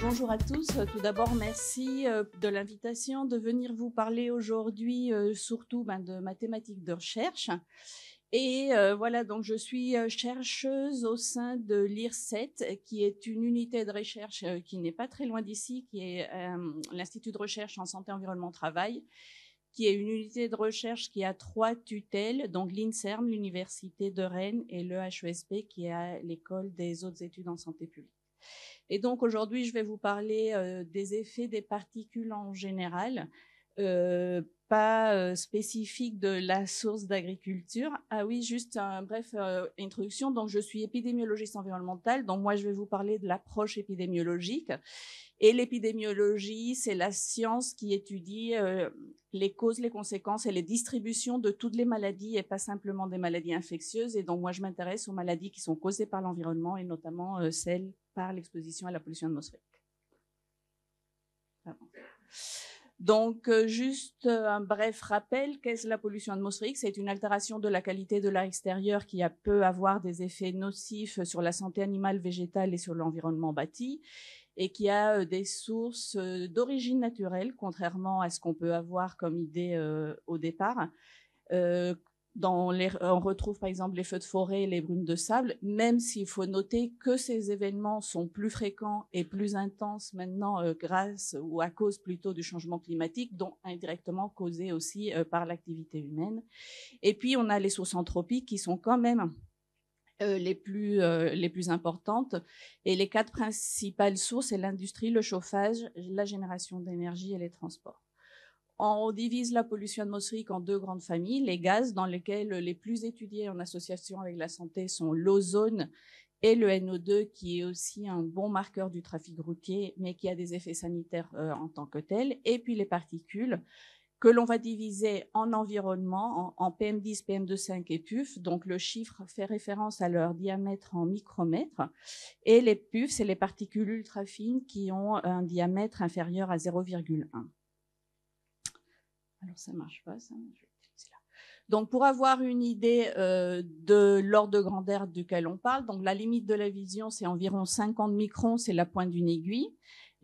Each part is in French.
Bonjour à tous. Tout d'abord, merci de l'invitation de venir vous parler aujourd'hui surtout de mathématiques de recherche. Et voilà, donc je suis chercheuse au sein de l'IRSET, qui est une unité de recherche qui n'est pas très loin d'ici, qui est l'Institut de recherche en santé, environnement, travail, qui est une unité de recherche qui a 3 tutelles, donc l'INSERM, l'Université de Rennes, et le HESP, qui est à l'École des hautes études en santé publique. Et donc aujourd'hui, je vais vous parler des effets des particules en général, pas spécifique de la source d'agriculture. Ah oui, juste un bref introduction. Donc je suis épidémiologiste environnementale, donc moi je vais vous parler de l'approche épidémiologique. Et l'épidémiologie, c'est la science qui étudie les causes, les conséquences et les distributions de toutes les maladies et pas simplement des maladies infectieuses. Et donc moi je m'intéresse aux maladies qui sont causées par l'environnement et notamment celles par l'exposition à la pollution atmosphérique. Donc, juste un bref rappel, qu'est-ce que la pollution atmosphérique? C'est une altération de la qualité de l'air extérieur qui peut avoir des effets nocifs sur la santé animale, végétale et sur l'environnement bâti, et qui a des sources d'origine naturelle, contrairement à ce qu'on peut avoir comme idée au départ. On retrouve par exemple les feux de forêt et les brumes de sable, même s'il faut noter que ces événements sont plus fréquents et plus intenses maintenant grâce ou à cause plutôt du changement climatique, dont indirectement causés aussi par l'activité humaine. Et puis on a les sources anthropiques qui sont quand même les plus importantes. Et les 4 principales sources, c'est l'industrie, le chauffage, la génération d'énergie et les transports. On divise la pollution atmosphérique en 2 grandes familles, les gaz, dans lesquels les plus étudiés en association avec la santé sont l'ozone et le NO2, qui est aussi un bon marqueur du trafic routier, mais qui a des effets sanitaires en tant que tel, et puis les particules, que l'on va diviser en environnement, en PM10, PM2,5 et PUF. Donc le chiffre fait référence à leur diamètre en micromètres. Et les PUF, c'est les particules ultra fines qui ont un diamètre inférieur à 0,1. Alors ça ne marche pas, ça. Donc pour avoir une idée de l'ordre de grandeur duquel on parle, donc la limite de la vision, c'est environ 50 microns, c'est la pointe d'une aiguille.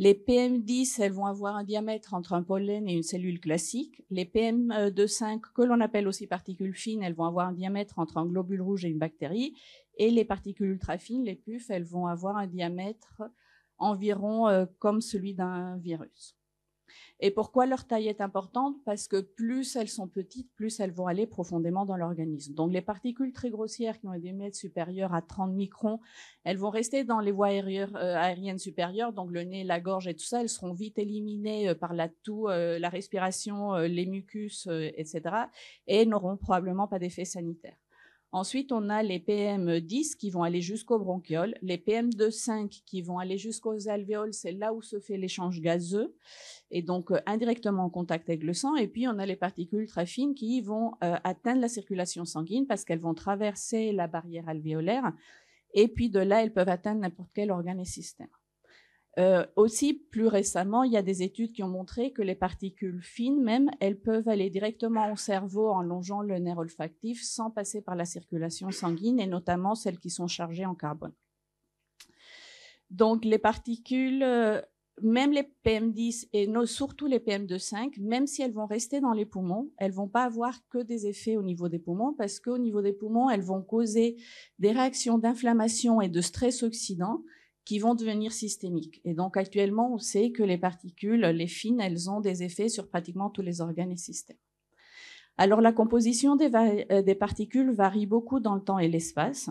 Les PM10, elles vont avoir un diamètre entre un pollen et une cellule classique. Les PM2,5, que l'on appelle aussi particules fines, elles vont avoir un diamètre entre un globule rouge et une bactérie. Et les particules ultra fines, les PUF, elles vont avoir un diamètre environ comme celui d'un virus. Et pourquoi leur taille est importante? Parce que plus elles sont petites, plus elles vont aller profondément dans l'organisme. Donc les particules très grossières qui ont des diamètres supérieurs à 30 microns, elles vont rester dans les voies aériennes supérieures, donc le nez, la gorge et tout ça, elles seront vite éliminées par la toux, la respiration, les mucus, etc. et n'auront probablement pas d'effet sanitaire. Ensuite, on a les PM10 qui vont aller jusqu'aux bronchioles, les PM2,5 qui vont aller jusqu'aux alvéoles, c'est là où se fait l'échange gazeux, et donc indirectement en contact avec le sang. Et puis, on a les particules très fines qui vont atteindre la circulation sanguine parce qu'elles vont traverser la barrière alvéolaire, et puis de là, elles peuvent atteindre n'importe quel organe et système. Aussi, plus récemment, il y a des études qui ont montré que les particules fines, même, elles peuvent aller directement au cerveau en longeant le nerf olfactif sans passer par la circulation sanguine, et notamment celles qui sont chargées en carbone. Donc, les particules, même les PM10 et surtout les PM2,5, même si elles vont rester dans les poumons, elles ne vont pas avoir que des effets au niveau des poumons, parce qu'au niveau des poumons, elles vont causer des réactions d'inflammation et de stress oxydant qui vont devenir systémiques. Et donc actuellement, on sait que les particules, les fines, elles ont des effets sur pratiquement tous les organes et systèmes. Alors la composition des particules varie beaucoup dans le temps et l'espace,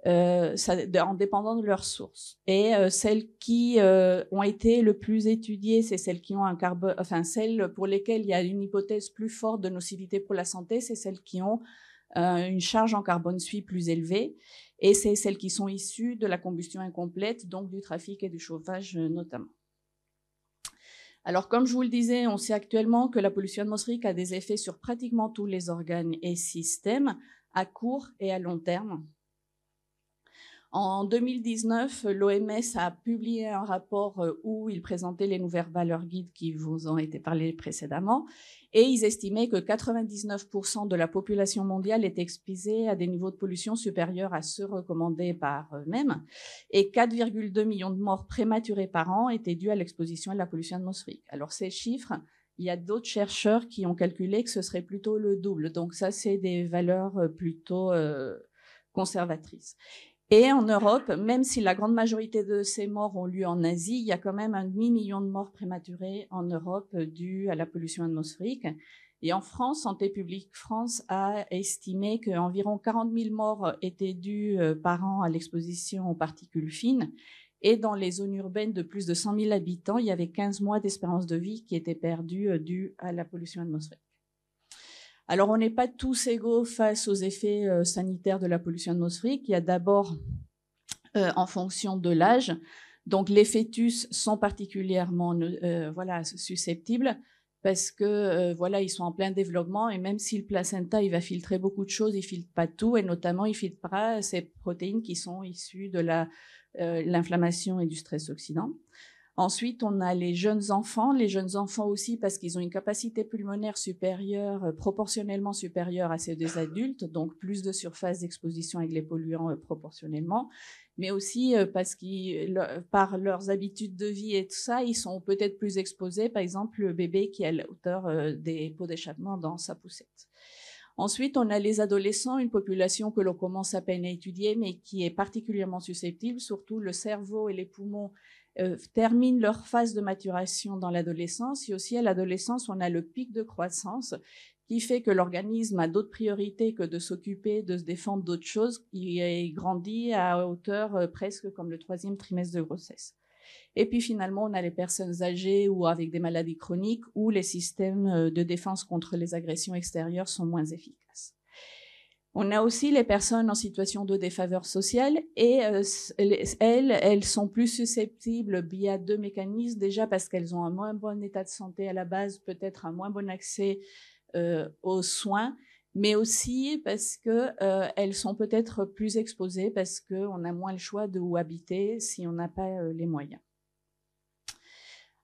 en dépendant de leur source. Et celles qui ont été le plus étudiées, c'est celles qui ont un carbone, enfin celles pour lesquelles il y a une hypothèse plus forte de nocivité pour la santé, c'est celles qui ont une charge en carbone suie plus élevée, et c'est celles qui sont issues de la combustion incomplète, donc du trafic et du chauffage notamment. Alors, comme je vous le disais, on sait actuellement que la pollution atmosphérique a des effets sur pratiquement tous les organes et systèmes, à court et à long terme. En 2019, l'OMS a publié un rapport où il présentait les nouvelles valeurs guides qui vous ont été parlé précédemment, et ils estimaient que 99% de la population mondiale était exposée à des niveaux de pollution supérieurs à ceux recommandés par eux-mêmes, et 4,2 millions de morts prématurées par an étaient dues à l'exposition à la pollution atmosphérique. Alors ces chiffres, il y a d'autres chercheurs qui ont calculé que ce serait plutôt le double, donc ça c'est des valeurs plutôt conservatrices. Et en Europe, même si la grande majorité de ces morts ont lieu en Asie, il y a quand même un demi-million de morts prématurées en Europe dues à la pollution atmosphérique. Et en France, Santé publique France a estimé qu'environ 40 000 morts étaient dues par an à l'exposition aux particules fines. Et dans les zones urbaines de plus de 100 000 habitants, il y avait 15 mois d'espérance de vie qui étaient perdus dus à la pollution atmosphérique. Alors, on n'est pas tous égaux face aux effets sanitaires de la pollution atmosphérique. Il y a d'abord, en fonction de l'âge, donc les fœtus sont particulièrement susceptibles parce que ils sont en plein développement et même si le placenta il va filtrer beaucoup de choses, il filtre pas tout et notamment il filtre pas ces protéines qui sont issues de l'inflammation et du stress oxydant. Ensuite, on a les jeunes enfants aussi parce qu'ils ont une capacité pulmonaire supérieure, proportionnellement supérieure à celle des adultes, donc plus de surface d'exposition avec les polluants proportionnellement, mais aussi parce que par leurs habitudes de vie et tout ça, ils sont peut-être plus exposés, par exemple le bébé qui a la hauteur des pots d'échappement dans sa poussette. Ensuite, on a les adolescents, une population que l'on commence à peine à étudier, mais qui est particulièrement susceptible, surtout le cerveau et les poumons terminent leur phase de maturation dans l'adolescence. Et aussi à l'adolescence, on a le pic de croissance qui fait que l'organisme a d'autres priorités que de s'occuper, de se défendre d'autres choses. Il grandit à hauteur presque comme le 3e trimestre de grossesse. Et puis finalement, on a les personnes âgées ou avec des maladies chroniques où les systèmes de défense contre les agressions extérieures sont moins efficaces. On a aussi les personnes en situation de défaveur sociale et elles sont plus susceptibles via 2 mécanismes. Déjà parce qu'elles ont un moins bon état de santé à la base, peut-être un moins bon accès aux soins, mais aussi parce qu'elles sont peut-être plus exposées parce qu'on a moins le choix de où habiter si on n'a pas les moyens.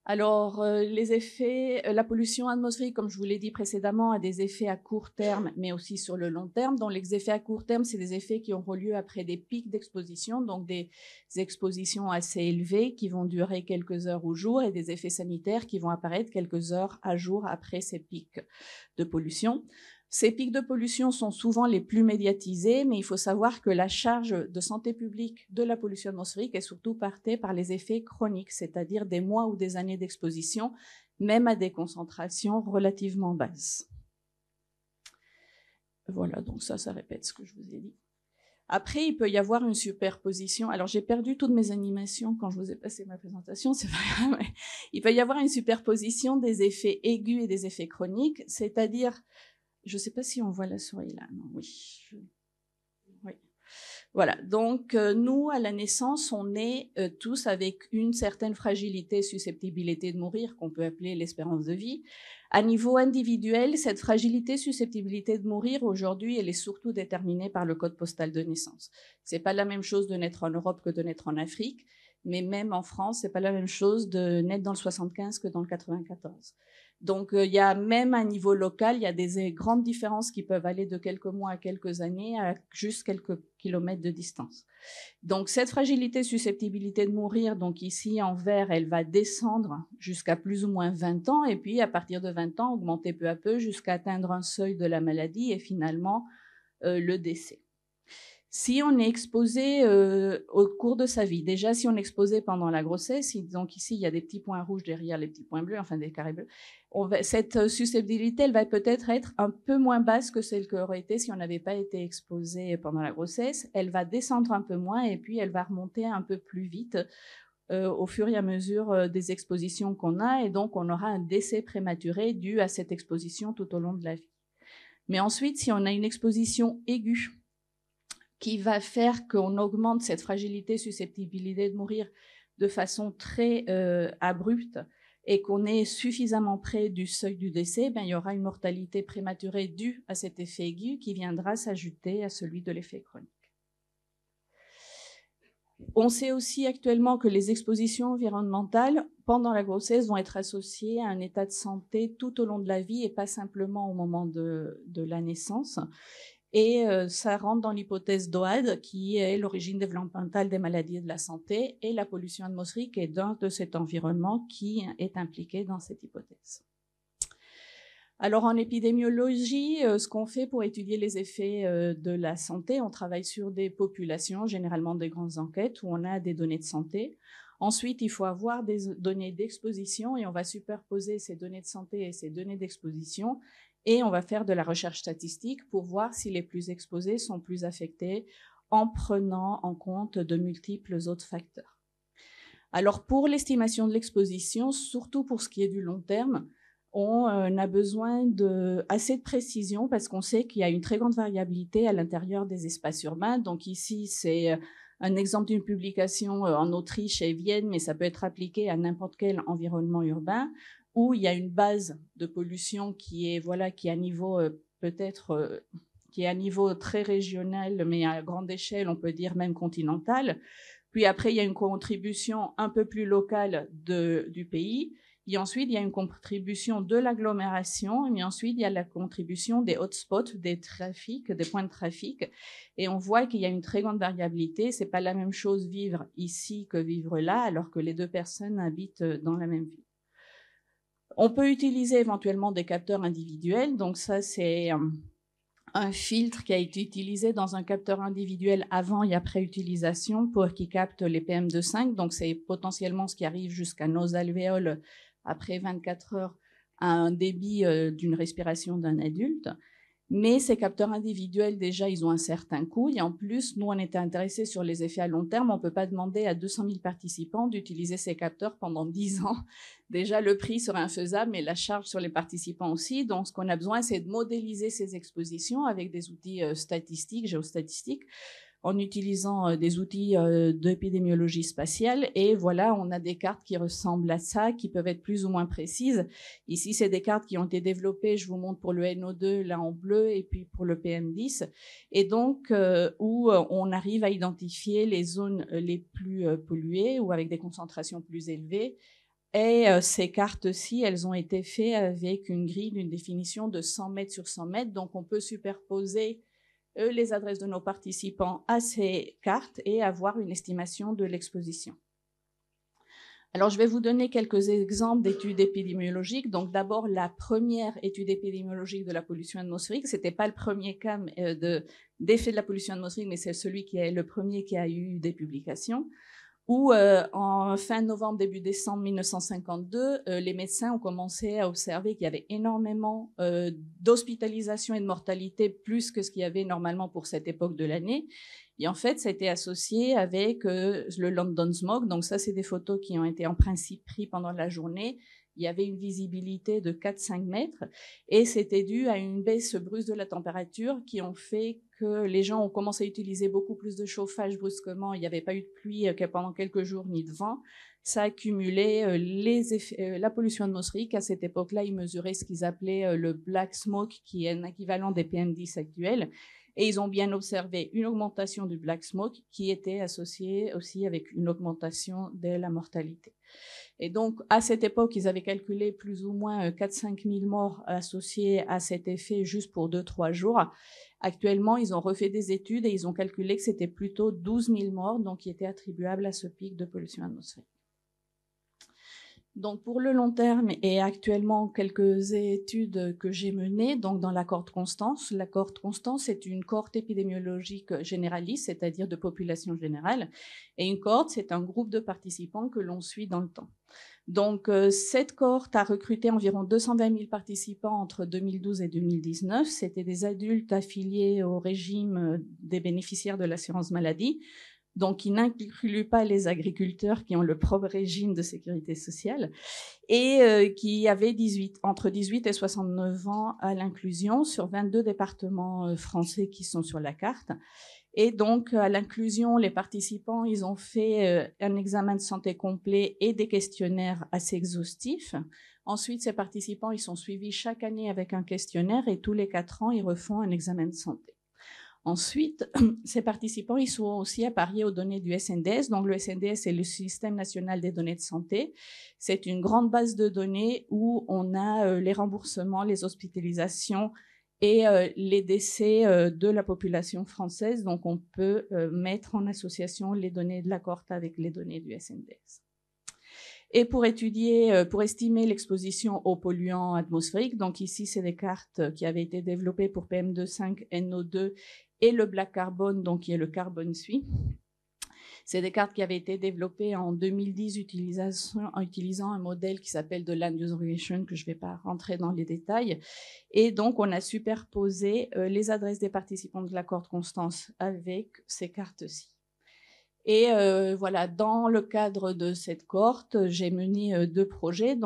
Alors, les effets, la pollution atmosphérique, comme je vous l'ai dit précédemment, a des effets à court terme, mais aussi sur le long terme. Donc, les effets à court terme, c'est des effets qui auront lieu après des pics d'exposition, donc des expositions assez élevées qui vont durer quelques heures ou jours, et des effets sanitaires qui vont apparaître quelques heures à jour après ces pics de pollution. Ces pics de pollution sont souvent les plus médiatisés, mais il faut savoir que la charge de santé publique de la pollution atmosphérique est surtout portée par les effets chroniques, c'est-à-dire des mois ou des années d'exposition, même à des concentrations relativement basses. Voilà, donc ça répète ce que je vous ai dit. Après, il peut y avoir une superposition. Alors, j'ai perdu toutes mes animations quand je vous ai passé ma présentation, c'est pas grave, mais il peut y avoir une superposition des effets aigus et des effets chroniques, c'est-à-dire... Je ne sais pas si on voit la souris là. Non, oui. Oui. Voilà. Donc, nous, à la naissance, on est tous avec une certaine fragilité, susceptibilité de mourir, qu'on peut appeler l'espérance de vie. À niveau individuel, cette fragilité, susceptibilité de mourir, aujourd'hui, elle est surtout déterminée par le code postal de naissance. C'est pas la même chose de naître en Europe que de naître en Afrique, mais même en France, c'est pas la même chose de naître dans le 75 que dans le 94. Donc, il y a même à niveau local, il y a des grandes différences qui peuvent aller de quelques mois à quelques années à juste quelques kilomètres de distance. Donc, cette fragilité, susceptibilité de mourir, donc ici en vert, elle va descendre jusqu'à plus ou moins 20 ans et puis à partir de 20 ans, augmenter peu à peu jusqu'à atteindre un seuil de la maladie et finalement le décès. Si on est exposé au cours de sa vie, déjà si on est exposé pendant la grossesse, donc ici il y a des petits points rouges derrière les petits points bleus, enfin des carrés bleus, cette susceptibilité, elle va peut-être être un peu moins basse que celle qu'aurait été si on n'avait pas été exposé pendant la grossesse. Elle va descendre un peu moins et puis elle va remonter un peu plus vite au fur et à mesure des expositions qu'on a et donc on aura un décès prématuré dû à cette exposition tout au long de la vie. Mais ensuite, si on a une exposition aiguë, qui va faire qu'on augmente cette fragilité, susceptibilité de mourir de façon très abrupte et qu'on est suffisamment près du seuil du décès, il y aura une mortalité prématurée due à cet effet aigu qui viendra s'ajouter à celui de l'effet chronique. On sait aussi actuellement que les expositions environnementales pendant la grossesse vont être associées à un état de santé tout au long de la vie et pas simplement au moment de la naissance. Et ça rentre dans l'hypothèse d'OAD, qui est l'origine développementale des maladies de la santé, et la pollution atmosphérique est d'un de cet environnement qui est impliqué dans cette hypothèse. Alors en épidémiologie, ce qu'on fait pour étudier les effets de la santé, on travaille sur des populations, généralement des grandes enquêtes où on a des données de santé. Ensuite, il faut avoir des données d'exposition et on va superposer ces données de santé et ces données d'exposition et on va faire de la recherche statistique pour voir si les plus exposés sont plus affectés en prenant en compte de multiples autres facteurs. Alors pour l'estimation de l'exposition, surtout pour ce qui est du long terme, on a besoin assez de précision parce qu'on sait qu'il y a une très grande variabilité à l'intérieur des espaces urbains. Donc ici, c'est un exemple d'une publication en Autriche et Vienne, mais ça peut être appliqué à n'importe quel environnement urbain où il y a une base de pollution qui est à niveau qui est à niveau très régional, mais à grande échelle, on peut dire même continental. Puis après, il y a une contribution un peu plus locale du pays. Et ensuite, il y a une contribution de l'agglomération. Et ensuite, il y a la contribution des hotspots, des trafics, des points de trafic. Et on voit qu'il y a une très grande variabilité. C'est pas la même chose vivre ici que vivre là, alors que les deux personnes habitent dans la même ville. On peut utiliser éventuellement des capteurs individuels. Donc ça, c'est un filtre qui a été utilisé dans un capteur individuel avant et après utilisation pour qu'il capte les PM2,5. Donc, c'est potentiellement ce qui arrive jusqu'à nos alvéoles après 24 heures à un débit d'une respiration d'un adulte. Mais ces capteurs individuels, déjà, ils ont un certain coût. Et en plus, nous, on était intéressés sur les effets à long terme. On ne peut pas demander à 200 000 participants d'utiliser ces capteurs pendant 10 ans. Déjà, le prix serait infaisable, mais la charge sur les participants aussi. Donc, ce qu'on a besoin, c'est de modéliser ces expositions avec des outils statistiques, géostatistiques, en utilisant des outils d'épidémiologie spatiale. Et voilà, on a des cartes qui ressemblent à ça, qui peuvent être plus ou moins précises. Ici, c'est des cartes qui ont été développées, je vous montre pour le NO2, là en bleu, et puis pour le PM10. Et donc, où on arrive à identifier les zones les plus polluées ou avec des concentrations plus élevées. Et ces cartes-ci, elles ont été faites avec une grille d'une définition de 100 mètres sur 100 mètres. Donc, on peut superposer les adresses de nos participants à ces cartes et avoir une estimation de l'exposition. Alors, je vais vous donner quelques exemples d'études épidémiologiques. Donc, d'abord, la première étude épidémiologique de la pollution atmosphérique, c'était pas le premier cas d'effet de la pollution atmosphérique, mais c'est celui qui est le premier qui a eu des publications, où en fin novembre, début décembre 1952, les médecins ont commencé à observer qu'il y avait énormément d'hospitalisation et de mortalité, plus que ce qu'il y avait normalement pour cette époque de l'année. Et en fait, ça a été associé avec le London Smog. Donc ça, c'est des photos qui ont été en principe prises pendant la journée. Il y avait une visibilité de 4-5 mètres et c'était dû à une baisse brusque de la température qui ont fait que les gens ont commencé à utiliser beaucoup plus de chauffage brusquement. Il n'y avait pas eu de pluie pendant quelques jours ni de vent. Ça a accumulé la pollution atmosphérique. À cette époque-là, ils mesuraient ce qu'ils appelaient le black smoke, qui est un équivalent des PM10 actuels. Et ils ont bien observé une augmentation du black smoke qui était associée aussi avec une augmentation de la mortalité. Et donc, à cette époque, ils avaient calculé plus ou moins 4-5 000 morts associés à cet effet juste pour 2-3 jours. Actuellement, ils ont refait des études et ils ont calculé que c'était plutôt 12 000 morts, donc qui étaient attribuables à ce pic de pollution atmosphérique. Donc, pour le long terme, et actuellement, quelques études que j'ai menées, donc dans la cohorte Constance. La cohorte Constance est une cohorte épidémiologique généraliste, c'est-à-dire de population générale. Et une cohorte, c'est un groupe de participants que l'on suit dans le temps. Donc, cette cohorte a recruté environ 220 000 participants entre 2012 et 2019. C'était des adultes affiliés au régime des bénéficiaires de l'assurance maladie, donc qui n'inclut pas les agriculteurs qui ont le propre régime de sécurité sociale, et qui avaient entre 18 et 69 ans à l'inclusion sur 22 départements français qui sont sur la carte. Et donc, à l'inclusion, les participants, ils ont fait un examen de santé complet et des questionnaires assez exhaustifs. Ensuite, ces participants, ils sont suivis chaque année avec un questionnaire et tous les 4 ans, ils refont un examen de santé. Ensuite, ces participants, ils sont aussi appariés aux données du SNDS. Donc, le SNDS, c'est le Système national des données de santé. C'est une grande base de données où on a les remboursements, les hospitalisations et les décès de la population française. Donc, on peut mettre en association les données de la cohorte avec les données du SNDS. Et pour estimer l'exposition aux polluants atmosphériques, donc ici, c'est des cartes qui avaient été développées pour PM2,5, NO2 et le black carbone, donc qui est le carbone suie. C'est des cartes qui avaient été développées en 2010 en utilisant un modèle qui s'appelle de Land Use Regression, que je ne vais pas rentrer dans les détails. Et donc, on a superposé les adresses des participants de la cohorte Constance avec ces cartes-ci. Et voilà, dans le cadre de cette cohorte, j'ai mené deux projets,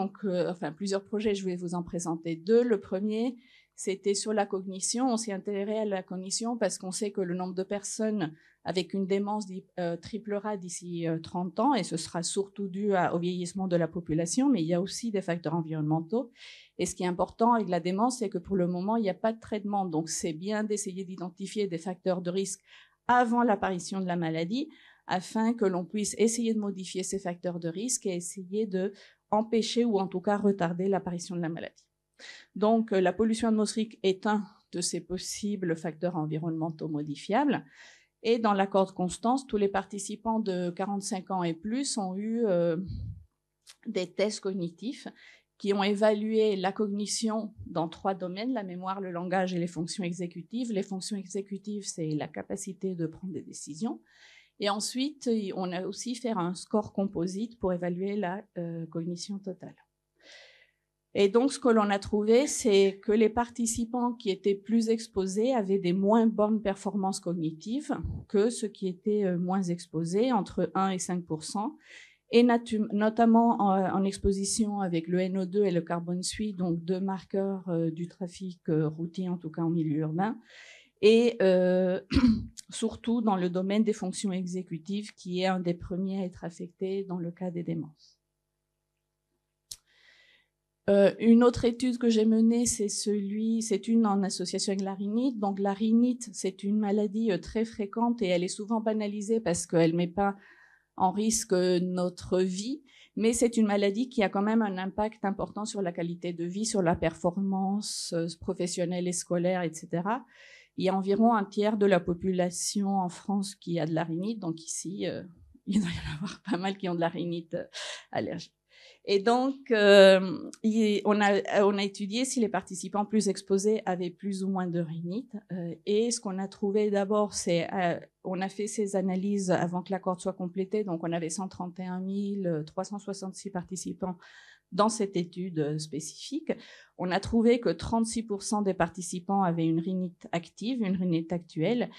enfin plusieurs projets, je vais vous en présenter deux. Le premier, c'était sur la cognition. On s'est intéressé à la cognition parce qu'on sait que le nombre de personnes avec une démence triplera d'ici 30 ans, et ce sera surtout dû au vieillissement de la population, mais il y a aussi des facteurs environnementaux. Et ce qui est important avec la démence, c'est que pour le moment, il n'y a pas de traitement. Donc, c'est bien d'essayer d'identifier des facteurs de risque avant l'apparition de la maladie, afin que l'on puisse essayer de modifier ces facteurs de risque et essayer d'empêcher ou en tout cas retarder l'apparition de la maladie. Donc, la pollution atmosphérique est un de ces possibles facteurs environnementaux modifiables. Et dans la cohorte Constance, tous les participants de 45 ans et plus ont eu des tests cognitifs qui ont évalué la cognition dans 3 domaines, la mémoire, le langage et les fonctions exécutives. Les fonctions exécutives, c'est la capacité de prendre des décisions. Et ensuite, on a aussi fait un score composite pour évaluer la cognition totale. Et donc, ce que l'on a trouvé, c'est que les participants qui étaient plus exposés avaient des moins bonnes performances cognitives que ceux qui étaient moins exposés, entre 1 et 5%, et notamment en exposition avec le NO2 et le carbone suie, donc 2 marqueurs du trafic routier, en tout cas en milieu urbain, et surtout dans le domaine des fonctions exécutives, qui est un des premiers à être affecté dans le cas des démences. Une autre étude que j'ai menée, c'est une en association avec la rhinite. Donc la rhinite, c'est une maladie très fréquente et elle est souvent banalisée parce qu'elle ne met pas en risque notre vie, mais c'est une maladie qui a quand même un impact important sur la qualité de vie, sur la performance professionnelle et scolaire, etc. Il y a environ un tiers de la population en France qui a de la rhinite, donc ici, il doit y en avoir pas mal qui ont de la rhinite allergique. Et donc, on a étudié si les participants plus exposés avaient plus ou moins de rhinite. Et ce qu'on a trouvé d'abord, c'est on a fait ces analyses avant que la cohorte soit complétée. Donc, on avait 131 366 participants dans cette étude spécifique. On a trouvé que 36% des participants avaient une rhinite active, une rhinite actuelle.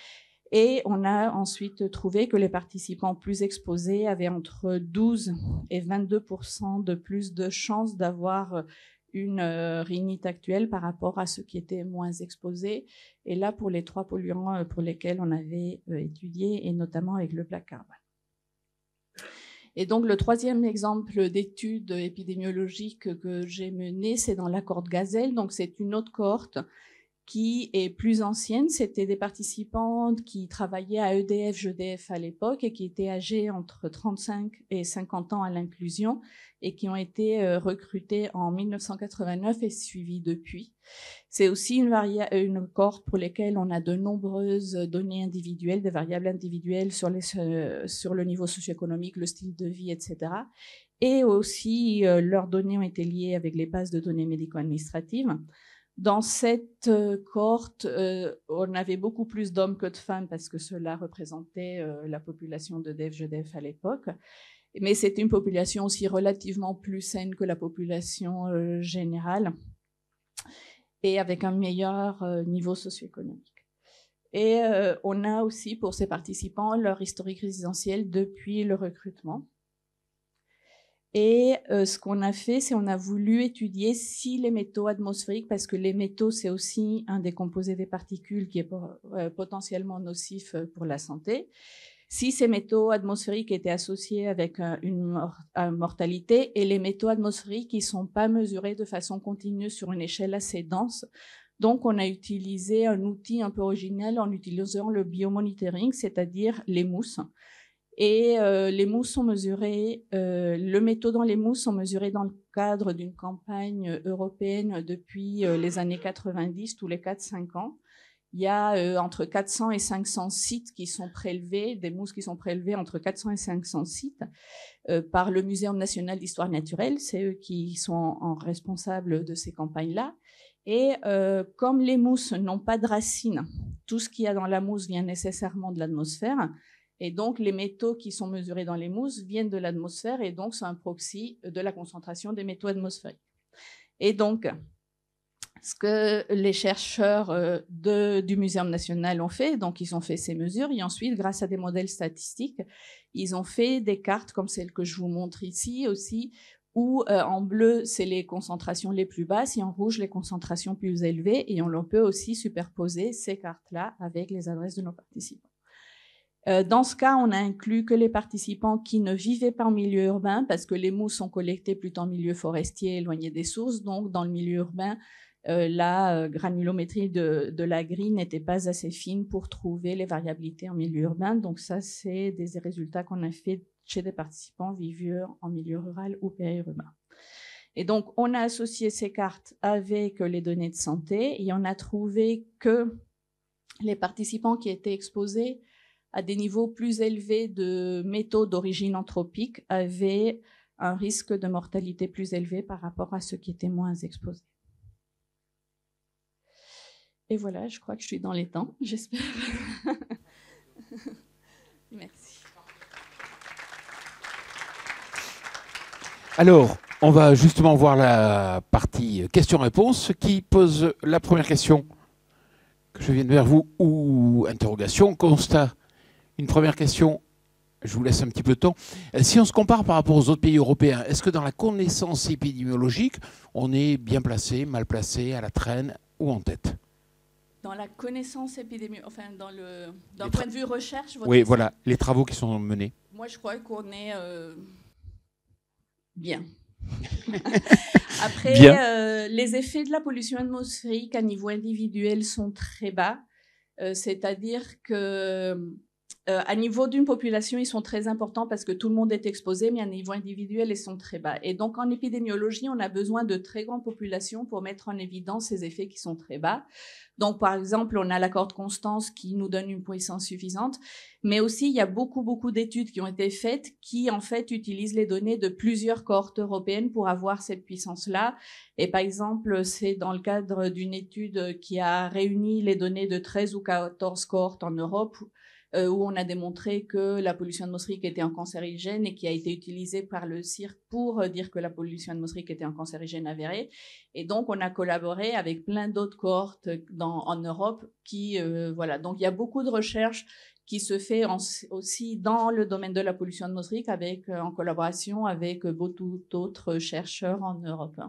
Et on a ensuite trouvé que les participants plus exposés avaient entre 12 et 22% de plus de chances d'avoir une rhinite actuelle par rapport à ceux qui étaient moins exposés. Et là, pour les 3 polluants pour lesquels on avait étudié, et notamment avec le black carbone. Et donc, le 3e exemple d'étude épidémiologique que j'ai mené, c'est dans la cohorte Gazelle. Donc, c'est une autre cohorte qui est plus ancienne. C'était des participants qui travaillaient à EDF, GEDF à l'époque et qui étaient âgés entre 35 et 50 ans à l'inclusion et qui ont été recrutés en 1989 et suivis depuis. C'est aussi une cohorte pour laquelle on a de nombreuses données individuelles, des variables individuelles sur le niveau socio-économique, le style de vie, etc. Et aussi, leurs données ont été liées avec les bases de données médico-administratives. Dans cette cohorte, on avait beaucoup plus d'hommes que de femmes parce que cela représentait la population de GEDF à l'époque. Mais c'était une population aussi relativement plus saine que la population générale et avec un meilleur niveau socio-économique. Et on a aussi pour ces participants leur historique résidentiel depuis le recrutement. Et ce qu'on a fait, c'est qu'on a voulu étudier si les métaux atmosphériques, parce que les métaux, c'est aussi un des composés des particules qui est potentiellement nocif pour la santé, si ces métaux atmosphériques étaient associés avec une mortalité, et les métaux atmosphériques qui ne sont pas mesurés de façon continue sur une échelle assez dense Donc, on a utilisé un outil un peu original en utilisant le biomonitoring, c'est-à-dire les mousses. Et les mousses sont mesurées, le métaux dans les mousses sont mesurés dans le cadre d'une campagne européenne depuis les années 90, tous les 4-5 ans. Il y a entre 400 et 500 sites qui sont prélevés, des mousses qui sont prélevées entre 400 et 500 sites par le Muséum national d'histoire naturelle. C'est eux qui sont en responsables de ces campagnes-là. Et comme les mousses n'ont pas de racines, tout ce qu'il y a dans la mousse vient nécessairement de l'atmosphère. Et donc, les métaux qui sont mesurés dans les mousses viennent de l'atmosphère et donc c'est un proxy de la concentration des métaux atmosphériques. Et donc, ce que les chercheurs du Muséum national ont fait, donc ils ont fait ces mesures et ensuite, grâce à des modèles statistiques, ils ont fait des cartes comme celle que je vous montre ici aussi, où en bleu, c'est les concentrations les plus basses et en rouge, les concentrations plus élevées. Et on peut aussi superposer ces cartes-là avec les adresses de nos participants. Dans ce cas, on a inclus que les participants qui ne vivaient pas en milieu urbain parce que les mousses sont collectées plutôt en milieu forestier, éloigné des sources. Donc, dans le milieu urbain, la granulométrie de la grille n'était pas assez fine pour trouver les variabilités en milieu urbain. Donc, ça, c'est des résultats qu'on a fait chez des participants vivant en milieu rural ou périurbain. Et donc, on a associé ces cartes avec les données de santé et on a trouvé que les participants qui étaient exposés à des niveaux plus élevés de métaux d'origine anthropique avaient un risque de mortalité plus élevé par rapport à ceux qui étaient moins exposés. Et voilà, je crois que je suis dans les temps, j'espère. Merci. Alors, on va justement voir la partie questions-réponses. Qui pose la première question que je vienne vers vous ou interrogation, constat? Une première question, je vous laisse un petit peu de temps. Si on se compare par rapport aux autres pays européens, est-ce que dans la connaissance épidémiologique, on est bien placé, mal placé, à la traîne ou en tête? Dans la connaissance épidémiologique, enfin, d'un point de vue recherche... Oui, voilà, les travaux qui sont menés. Moi, je crois qu'on est bien. Après, bien. Les effets de la pollution atmosphérique à niveau individuel sont très bas. C'est-à-dire que à niveau d'une population, ils sont très importants parce que tout le monde est exposé, mais à niveau individuel, ils sont très bas. Et donc, en épidémiologie, on a besoin de très grandes populations pour mettre en évidence ces effets qui sont très bas. Donc, par exemple, on a l'accord de Constance qui nous donne une puissance suffisante, mais aussi, il y a beaucoup d'études qui ont été faites qui, en fait, utilisent les données de plusieurs cohortes européennes pour avoir cette puissance-là. Et par exemple, c'est dans le cadre d'une étude qui a réuni les données de 13 ou 14 cohortes en Europe, où on a démontré que la pollution atmosphérique était un cancérigène et qui a été utilisée par le CIRC pour dire que la pollution atmosphérique était un cancérigène avéré. Et donc, on a collaboré avec plein d'autres cohortes en Europe qui, voilà. Donc, il y a beaucoup de recherches qui se fait aussi dans le domaine de la pollution atmosphérique en collaboration avec beaucoup d'autres chercheurs en Europe.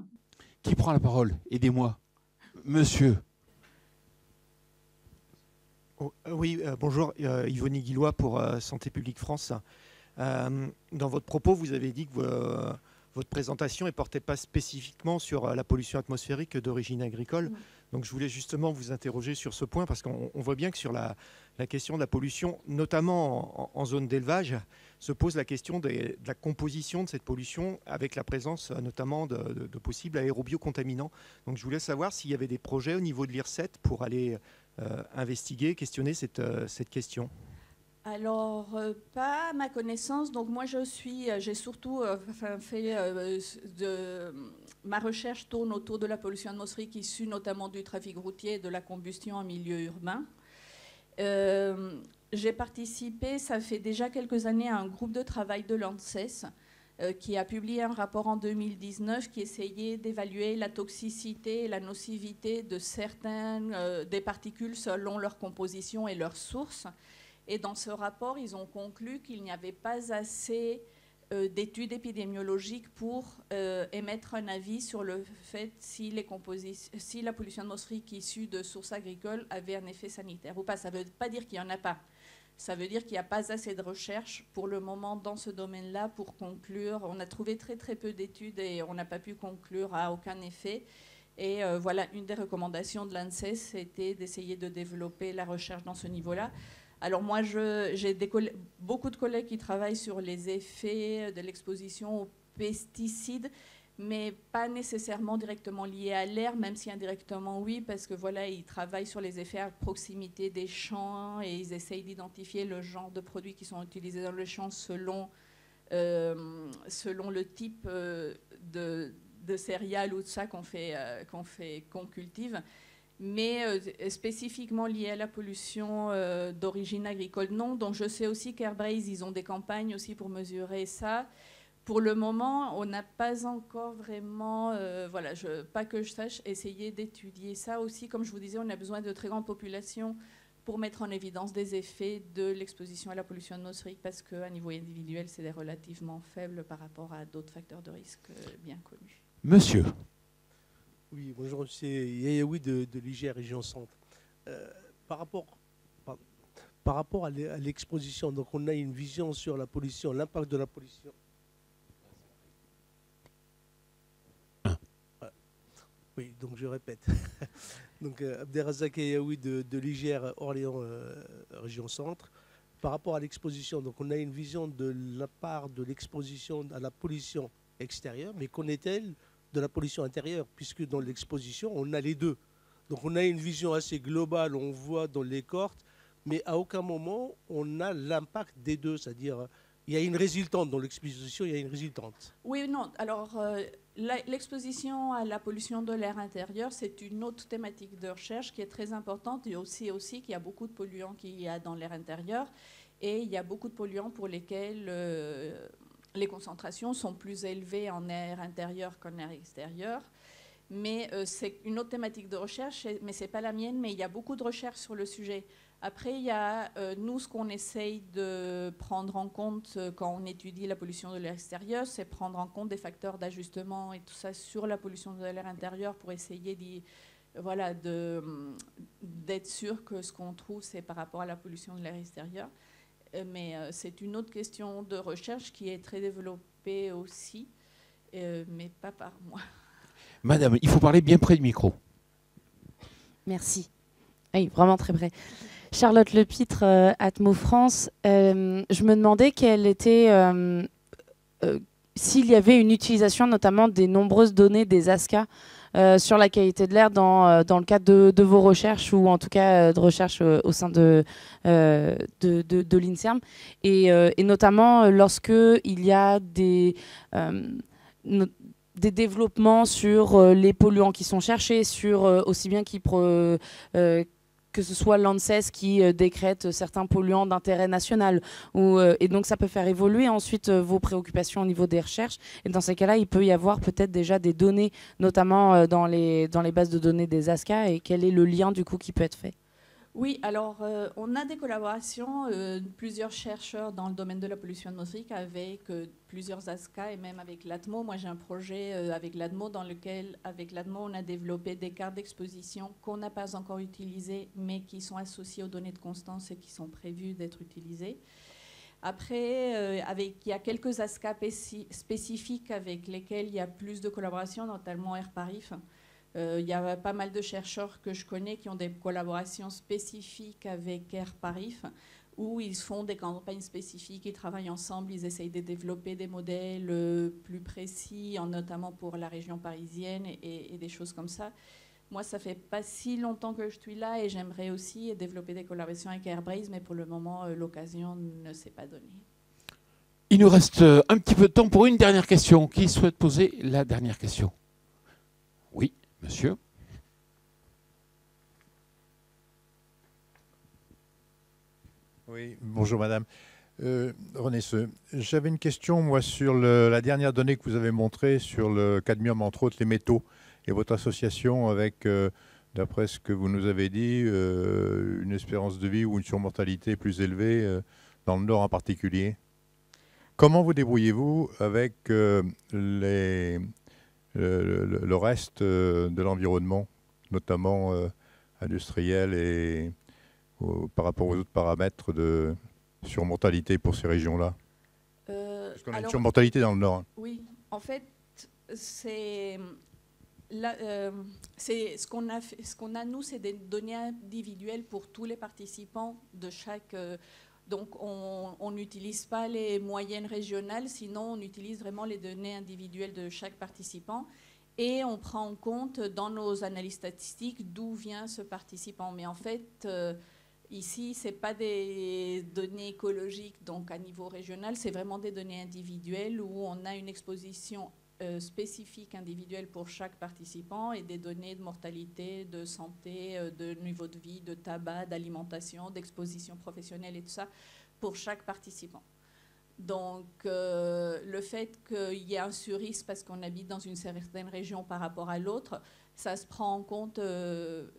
Qui prend la parole? Aidez-moi. Monsieur. Oh, oui, bonjour, Yvonne Guillois pour Santé publique France. Dans votre propos, vous avez dit que votre présentation ne portait pas spécifiquement sur la pollution atmosphérique d'origine agricole. Donc je voulais justement vous interroger sur ce point parce qu'on voit bien que sur la question de la pollution, notamment en zone d'élevage, se pose la question de la composition de cette pollution avec la présence notamment de possibles aérobiocontaminants. Donc je voulais savoir s'il y avait des projets au niveau de l'IRSET pour aller investiguer, questionner cette question. Alors, pas à ma connaissance. Donc, moi, j'ai surtout fait ma recherche tourne autour de la pollution atmosphérique issue notamment du trafic routier et de la combustion en milieu urbain. J'ai participé, ça fait déjà quelques années, à un groupe de travail de l'ANSES qui a publié un rapport en 2019 qui essayait d'évaluer la toxicité et la nocivité de certaines des particules selon leur composition et leur source. Et dans ce rapport, ils ont conclu qu'il n'y avait pas assez d'études épidémiologiques pour émettre un avis sur le fait si la pollution atmosphérique issue de sources agricoles avait un effet sanitaire ou pas. Ça ne veut pas dire qu'il n'y en a pas. Ça veut dire qu'il n'y a pas assez de recherche pour le moment dans ce domaine-là pour conclure. On a trouvé très peu d'études et on n'a pas pu conclure à aucun effet. Et voilà, une des recommandations de l'ANSES, c'était d'essayer de développer la recherche dans ce niveau-là. Alors moi, j'ai beaucoup de collègues qui travaillent sur les effets de l'exposition aux pesticides, mais pas nécessairement directement liés à l'air, même si indirectement oui, parce que voilà, ils travaillent sur les effets à proximité des champs et ils essayent d'identifier le genre de produits qui sont utilisés dans le champ selon le type de céréales ou de ça qu'on cultive. Mais spécifiquement lié à la pollution d'origine agricole, non. Donc je sais aussi qu'Airbrace, ils ont des campagnes aussi pour mesurer ça. Pour le moment, on n'a pas encore vraiment, voilà, pas que je sache, essayé d'étudier ça aussi. Comme je vous disais, on a besoin de très grandes populations pour mettre en évidence des effets de l'exposition à la pollution atmosphérique, parce qu'à niveau individuel, c'est relativement faible par rapport à d'autres facteurs de risque bien connus. Monsieur. Oui, bonjour, c'est Yayaoui de l'IGR Région Centre. Par rapport à l'exposition, donc on a une vision sur la pollution, l'impact de la pollution. Oui, donc je répète. Donc Abderrazak Yayaoui de l'IGR Orléans Région Centre. Par rapport à l'exposition, donc on a une vision de la part de l'exposition à la pollution extérieure, mais connaît-elle de la pollution intérieure, puisque dans l'exposition, on a les deux. Donc on a une vision assez globale, on voit dans les cohortes, mais à aucun moment, on a l'impact des deux, c'est-à-dire il y a une résultante dans l'exposition, il y a une résultante. Oui, non. Alors, l'exposition à la pollution de l'air intérieur, c'est une autre thématique de recherche qui est très importante. Et aussi qu'il y a beaucoup de polluants qu'il y a dans l'air intérieur. Et il y a beaucoup de polluants pour lesquels les concentrations sont plus élevées en air intérieur qu'en air extérieur. Mais c'est une autre thématique de recherche, mais ce n'est pas la mienne, mais il y a beaucoup de recherches sur le sujet. Après, il y a, nous, ce qu'on essaye de prendre en compte quand on étudie la pollution de l'air extérieur, c'est prendre en compte des facteurs d'ajustement et tout ça sur la pollution de l'air intérieur pour essayer d'être sûr que ce qu'on trouve, c'est par rapport à la pollution de l'air extérieur. Mais c'est une autre question de recherche qui est très développée aussi, mais pas par moi. Madame, il faut parler bien près du micro. Merci. Oui, vraiment très près. Charlotte Lepitre, Atmo France. Je me demandais quelle était, s'il y avait une utilisation notamment des nombreuses données des ASCA sur la qualité de l'air dans le cadre de vos recherches, ou en tout cas de recherches au sein de l'INSERM, et notamment lorsque il y a des développements sur les polluants qui sont cherchés, sur aussi bien que ce soit l'ANSES qui décrète certains polluants d'intérêt national. Et donc, ça peut faire évoluer ensuite vos préoccupations au niveau des recherches. Et dans ces cas-là, il peut y avoir peut-être déjà des données, notamment dans les bases de données des ASCA. Et quel est le lien, du coup, qui peut être fait ? Oui, alors on a des collaborations, plusieurs chercheurs dans le domaine de la pollution atmosphérique avec plusieurs ASCA et même avec l'ATMO. Moi, j'ai un projet avec l'ATMO dans lequel, avec l'ATMO, on a développé des cartes d'exposition qu'on n'a pas encore utilisées, mais qui sont associées aux données de constance et qui sont prévues d'être utilisées. Après, il y a quelques ASCA spécifiques avec lesquels il y a plus de collaboration, notamment AirParif. Il y a pas mal de chercheurs que je connais qui ont des collaborations spécifiques avec AirParif, où ils font des campagnes spécifiques, ils travaillent ensemble, ils essayent de développer des modèles plus précis, notamment pour la région parisienne et des choses comme ça. Moi, ça fait pas si longtemps que je suis là et j'aimerais aussi développer des collaborations avec Airbrace, mais pour le moment, l'occasion ne s'est pas donnée. Il nous reste un petit peu de temps pour une dernière question. Qui souhaite poser la dernière question ? Oui. Monsieur. Oui, bonjour madame. René Seux, j'avais une question moi sur la dernière donnée que vous avez montrée sur le cadmium, entre autres les métaux, et votre association avec, d'après ce que vous nous avez dit, une espérance de vie ou une surmortalité plus élevée dans le Nord en particulier. Comment vous débrouillez-vous avec le reste de l'environnement, notamment industriel et par rapport aux autres paramètres de surmortalité pour ces régions-là? Parce qu'on a une surmortalité dans le Nord. Oui, en fait, c'est là, ce qu'on a, nous, c'est des données individuelles pour tous les participants de chaque... donc, on n'utilise pas les moyennes régionales, sinon on utilise vraiment les données individuelles de chaque participant. Et on prend en compte dans nos analyses statistiques d'où vient ce participant. Mais en fait, ici, ce n'est pas des données écologiques, donc à niveau régional, c'est vraiment des données individuelles où on a une exposition spécifique individuelle pour chaque participant et des données de mortalité, de santé, de niveau de vie, de tabac, d'alimentation, d'exposition professionnelle et tout ça pour chaque participant. Donc, le fait qu'il y ait un surrisque parce qu'on habite dans une certaine région par rapport à l'autre, ça se prend en compte,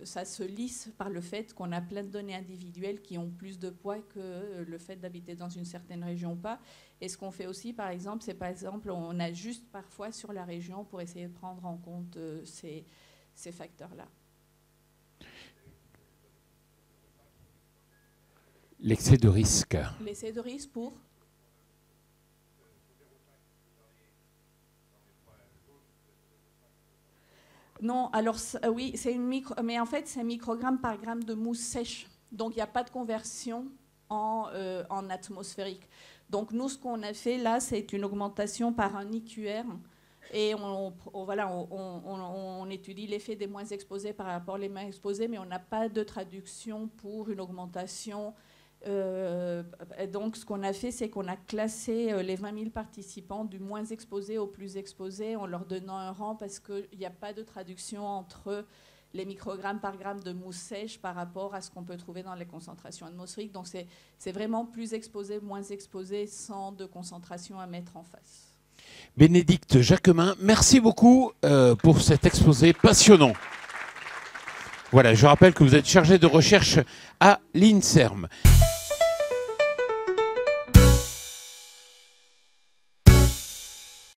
ça se lisse par le fait qu'on a plein de données individuelles qui ont plus de poids que le fait d'habiter dans une certaine région ou pas. Et ce qu'on fait aussi, par exemple, c'est par exemple, on ajuste parfois sur la région pour essayer de prendre en compte ces facteurs-là. L'excès de risque. L'excès de risque pour ? Non, alors oui, c'est une mais en fait, c'est un microgramme par gramme de mousse sèche. Donc, il n'y a pas de conversion en atmosphérique. Donc, nous, ce qu'on a fait là, c'est une augmentation par un IQR. Et on étudie l'effet des moins exposés par rapport aux moins exposés, mais on n'a pas de traduction pour une augmentation. Donc, ce qu'on a fait, c'est qu'on a classé les 20 000 participants du moins exposé au plus exposé en leur donnant un rang parce qu'il n'y a pas de traduction entre les microgrammes par gramme de mousse sèche par rapport à ce qu'on peut trouver dans les concentrations atmosphériques. Donc, c'est vraiment plus exposé, moins exposé, sans de concentration à mettre en face. Bénédicte Jacquemin, merci beaucoup pour cet exposé passionnant. Voilà, je rappelle que vous êtes chargé de recherche à l'INSERM.